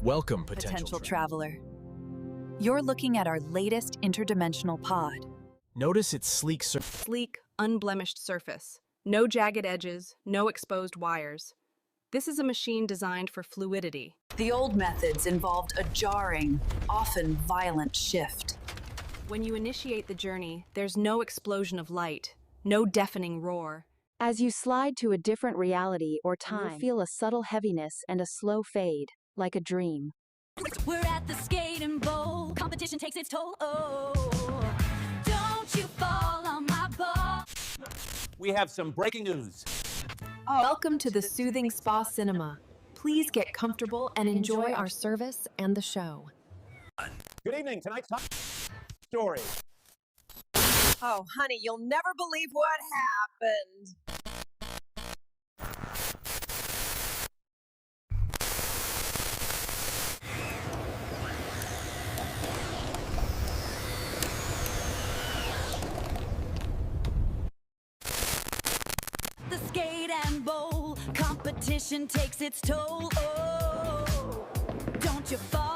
Welcome, Potential traveler. You're looking at our latest interdimensional pod. Notice its sleek Sleek, unblemished surface. No jagged edges, no exposed wires. This is a machine designed for fluidity. The old methods involved a jarring, often violent shift. When you initiate the journey, there's no explosion of light, no deafening roar. As you slide to a different reality or time, you'll feel a subtle heaviness and a slow fade, like a dream. We're at the skating bowl. Competition takes its toll. Oh, don't you fall on my ball. We have some breaking news. Welcome to the Soothing Spa Cinema. Please get comfortable and enjoy our service and the show. Good evening. Tonight's top story. Oh, honey, you'll never believe what happened. The skate and bowl. Competition takes its toll. Oh, don't you fall